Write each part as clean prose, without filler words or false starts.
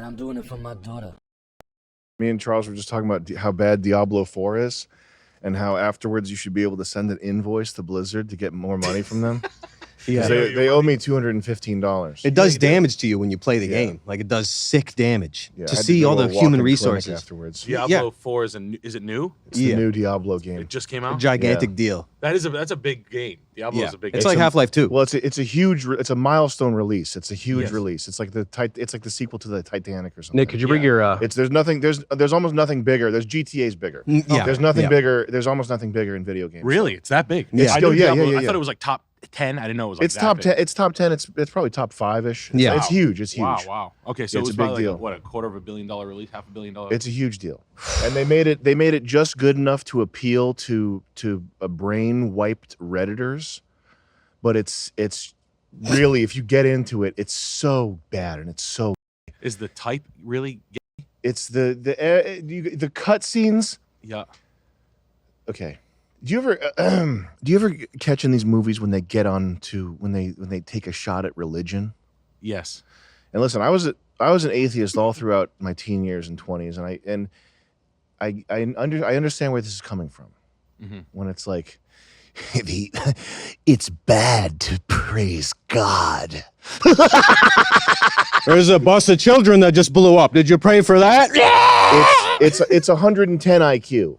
I'm doing it for my daughter. Me and Charles were just talking about how bad Diablo 4 is and how afterwards you should be able to send an invoice to Blizzard to get more money from them. Yeah, they owe me $215. it does damage to you when you play the game. Like it does sick damage to see all the human resources afterwards. Diablo 4 is it new? It's the new Diablo game. It just came out. a gigantic deal. That's a big game. Diablo is a big. It's game. like Half-Life 2. Well, it's a milestone release. It's a huge release. It's like the sequel to the Titanic or something. Nick, could you bring your? There's almost nothing bigger. There's GTA's bigger. There's nothing bigger. There's almost nothing bigger in video games. Really, it's that big. I thought it was like top 10. I didn't know it was like it's top 10. It's top 10. It's probably top 5-ish. Yeah, it's huge. It's huge. Wow. Okay, so it's it was a big probably deal. like a $250 million release, $500 million. It's a huge deal, and they made it just good enough to appeal to a brain wiped Redditors, but it's really, if you get into it, it's so bad and it's so. Is the type really? It's the cutscenes. Yeah. Okay. Do you ever catch in these movies when they get on to when they take a shot at religion? Yes. And listen, I was an atheist all throughout my teen years and 20s, and I understand where this is coming from. When it's like, it's bad to praise God. There's a bus of children that just blew up. Did you pray for that? It's 110 IQ.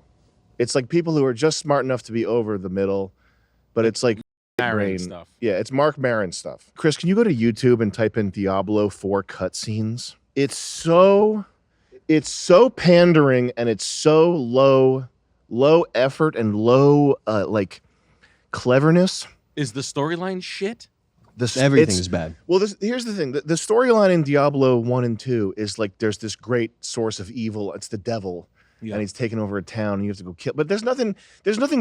It's like people who are just smart enough to be over the middle, but it's like Marin stuff. Yeah, it's Mark Maron stuff. Chris, can you go to YouTube and type in Diablo 4 cutscenes? It's so pandering, and it's so low effort and low like cleverness. Is the storyline shit? Everything is bad. Well, here's the thing. The storyline in Diablo 1 and 2 is like there's this great source of evil. It's the devil. Yeah. And he's taking over a town and you have to go kill. But there's nothing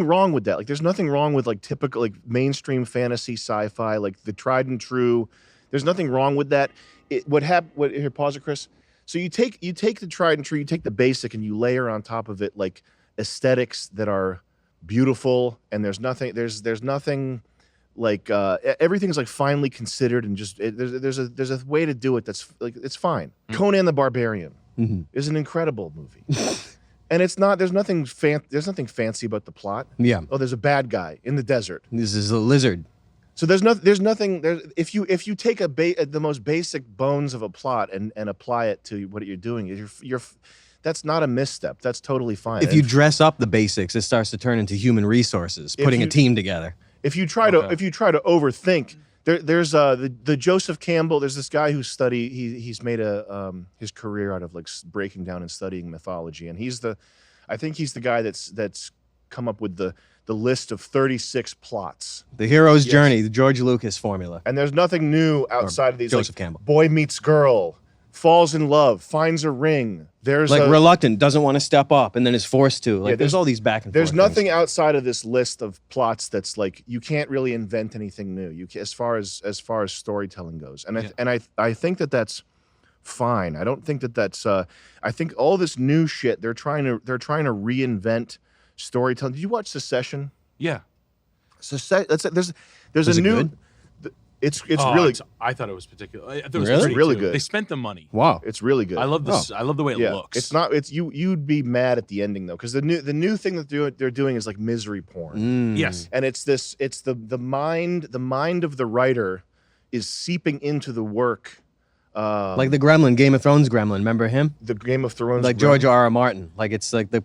wrong with that. Like there's nothing wrong with like typical like mainstream fantasy sci-fi, like the tried and true. There's nothing wrong with that. Here, pause it, Chris. So you take the tried and true, you take the basic and you layer on top of it like aesthetics that are beautiful, and there's nothing like everything's like finely considered, and just there's a way to do it that's like it's fine. Conan the Barbarian is an incredible movie. And it's not. There's nothing fancy about the plot. Yeah. Oh, there's a bad guy in the desert. This is a lizard. So there's nothing. If you take the most basic bones of a plot and apply it to what you're doing, that's not a misstep. That's totally fine. If you dress up the basics, it starts to turn into human resources, putting a team together. If you try to overthink. There's the Joseph Campbell. There's this guy he's made his career out of like breaking down and studying mythology, and I think he's the guy that's come up with the list of 36 plots. The hero's journey, the George Lucas formula. And there's nothing new outside of these. Joseph like, Campbell. Boy meets girl, falls in love, finds a ring. There's like reluctant, doesn't want to step up, and then is forced to. Like there's all these back and forth. There's nothing outside of this list of plots that's like you can't really invent anything new. as far as storytelling goes, and I think that's fine. I don't think that's. I think all this new shit they're trying to reinvent storytelling. Did you watch Succession? Yeah. There's a new. Good? It's really. I thought it was particular. I thought it was really good. They spent the money. Wow, it's really good. I love this. I love the way it looks. It's not. It's you. You'd be mad at the ending though, because the new thing that they're doing is like misery porn. Yes, and it's the mind of the writer is seeping into the work. Like the Gremlin, Game of Thrones Gremlin. Remember him? The Game of Thrones. Like George R.R. Martin. Like it's like the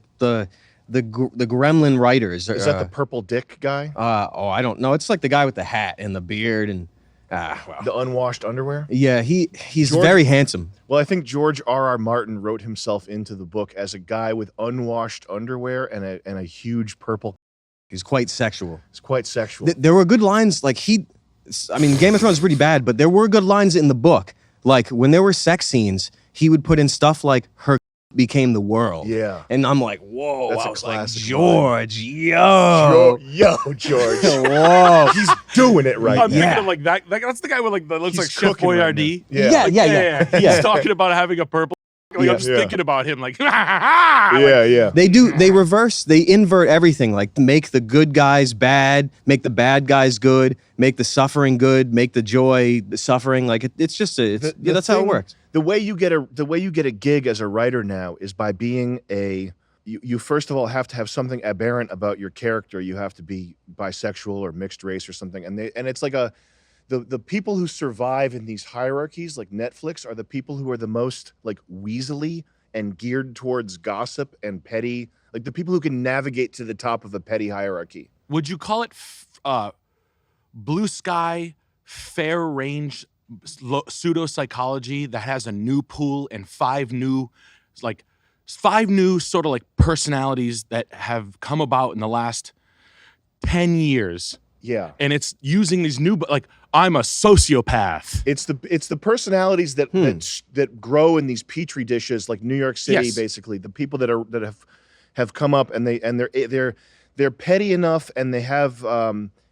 Gremlin writers. Is that the purple dick guy? I don't know. It's like the guy with the hat and the beard and. The unwashed underwear? Yeah, he's very handsome. Well, I think George R.R. Martin wrote himself into the book as a guy with unwashed underwear and a huge purple. He's quite sexual. It's quite sexual. There were good lines, like Game of Thrones is pretty bad, but there were good lines in the book. Like when there were sex scenes, he would put in stuff like her became the world. Yeah. And I'm like, whoa. That's I was like, classic George, yo, George. Whoa. He's doing it right. I'm thinking of like that. That's the guy with like that looks like Chef Boyardee. Yeah. Yeah. He's talking about having a purple Like, I'm just thinking about him, like, They invert everything. Like, make the good guys bad, make the bad guys good, make the suffering good, make the joy the suffering. Like, it's just that's how it works. The way you get a gig as a writer now is by being you first of all have to have something aberrant about your character. You have to be bisexual or mixed race or something, and it's like the people who survive in these hierarchies, like Netflix, are the people who are the most like weaselly and geared towards gossip and petty, like the people who can navigate to the top of a petty hierarchy. Would you call it blue sky, fair range pseudo psychology that has a new pool and five new sort of like personalities that have come about in the last 10 years? Yeah. And it's using these new, like, I'm a sociopath. It's the personalities that grow in these petri dishes, like New York City, basically. The people that have come up and they're petty enough, and they have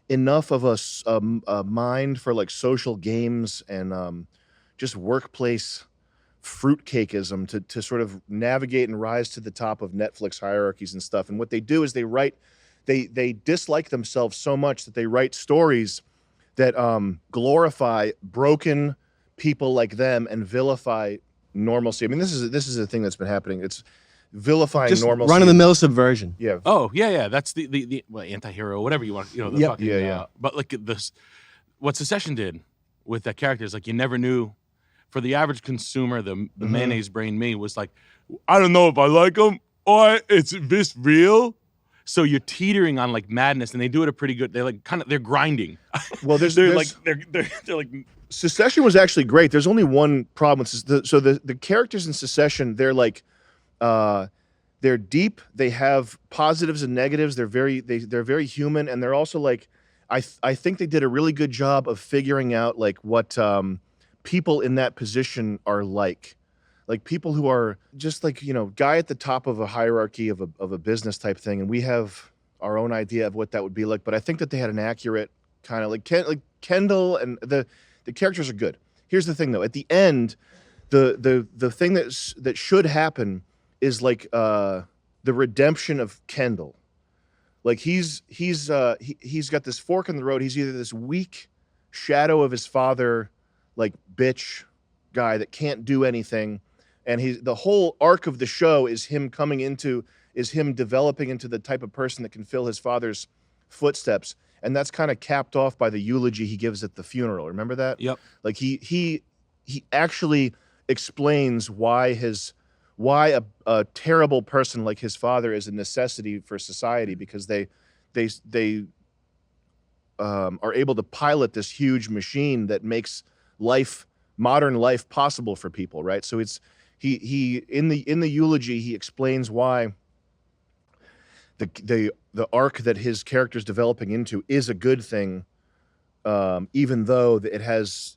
enough of a mind for like social games and just workplace fruitcakeism to sort of navigate and rise to the top of Netflix hierarchies and stuff. And what they do is they dislike themselves so much that they write stories that glorify broken people like them and vilify normalcy. I mean, this is a thing that's been happening. It's vilifying just normalcy. run-of-the-mill subversion. Yeah. Oh, yeah. That's the anti-hero, whatever you want. The fucking, but like what Secession did with that character is like, you never knew. For the average consumer, the mayonnaise brain me was like, I don't know if I like him or it's this real. So you're teetering on like madness, and they do it a pretty good. They're like they're grinding. Well, they're like Secession was actually great. There's only one problem. So the characters in Secession, they're like, they're deep. They have positives and negatives. They're very human, and they're also like, I think they did a really good job of figuring out like what people in that position are like people who are just like, guy at the top of a hierarchy of a business type thing. And we have our own idea of what that would be like. But I think that they had an accurate kind of like Kendall, and the characters are good. Here's the thing though. At the end, the thing that should happen is like the redemption of Kendall. Like he's got this fork in the road. He's either this weak shadow of his father, like bitch guy that can't do anything, and the whole arc of the show is him developing into the type of person that can fill his father's footsteps, and that's kind of capped off by the eulogy he gives at the funeral. Remember that? Yep. Like he actually explains why a terrible person like his father is a necessity for society, because they are able to pilot this huge machine that makes modern life possible for people, right? So it's he in the eulogy he explains why the arc that his character's developing into is a good thing, even though it has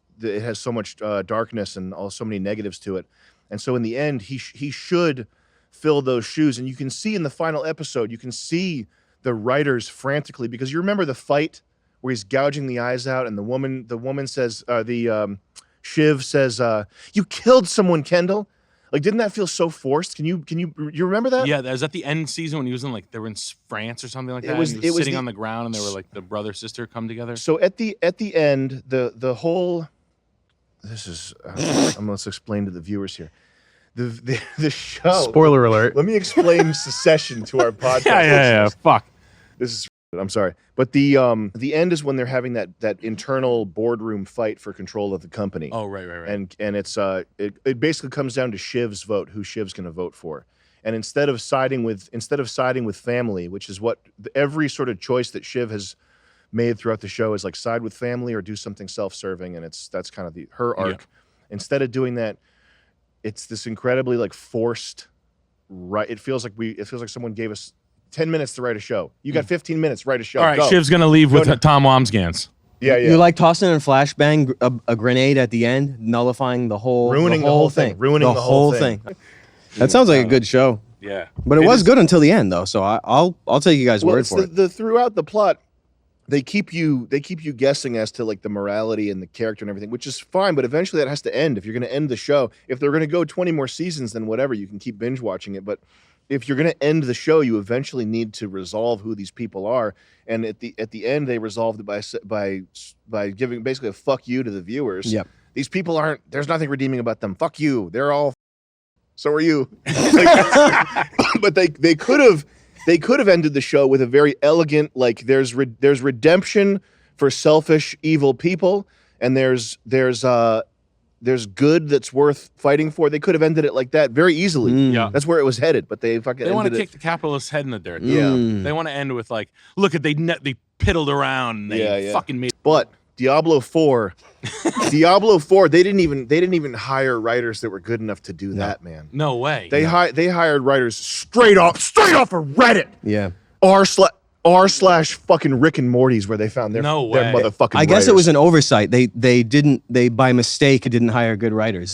so much darkness and so many negatives to it. And so in the end, he should fill those shoes. And you can see in the final episode, you can see the writers frantically, because you remember the fight where he's gouging the eyes out, and the woman says, Shiv says, "You killed someone, Kendall." Like, didn't that feel so forced? You remember that? Yeah, that was at the end season when he was in they were in France or something like that. He was sitting on the ground, and they were like the brother sister come together. So at the end, the whole this is let's explain to the viewers here. The show. Spoiler alert. Let me explain Secession to our podcast. Yeah. Fuck. This is. I'm sorry, but the end is when they're having that internal boardroom fight for control of the company. Oh, right. And it's it basically comes down to Shiv's vote, who Shiv's going to vote for, and instead of siding with family, which is what every sort of choice that Shiv has made throughout the show is like, side with family or do something self-serving, and that's kind of her arc. Yeah. Instead of doing that, it's this incredibly like forced. Right, it feels like someone gave us 10 minutes to write a show. You got 15 minutes, write a show. All right, go. Shiv's going to leave with Tom Wamsgans. Yeah. You like tossing in a flashbang, a grenade at the end, nullifying the whole ruining the whole thing. Ruining the whole thing. That sounds like a good show. Yeah. But it was good until the end, though, so I'll take you guys' word for it. Throughout the plot, they keep you guessing as to like the morality and the character and everything, which is fine, but eventually that has to end. If you're going to end the show, if they're going to go 20 more seasons, then whatever, you can keep binge watching it. But if you're going to end the show, you eventually need to resolve who these people are. And at the end, they resolved it by giving basically a fuck you to the viewers. Yep. These people aren't. There's nothing redeeming about them. Fuck you. They're all. So are you. But they could have ended the show with a very elegant, like there's redemption for selfish evil people, and there's good that's worth fighting for. They could have ended it like that very easily. Yeah, that's where it was headed. But they want to kick the capitalist head in the dirt. Yeah, they want to end with like, look at they piddled around. And they fucking made. But Diablo 4, they didn't even hire writers that were good enough to do that, man. No way. They hired writers straight off of Reddit. Yeah. r// fucking Rick and Morty's where they found their motherfucking I guess writers. it was an oversight. They by mistake didn't hire good writers.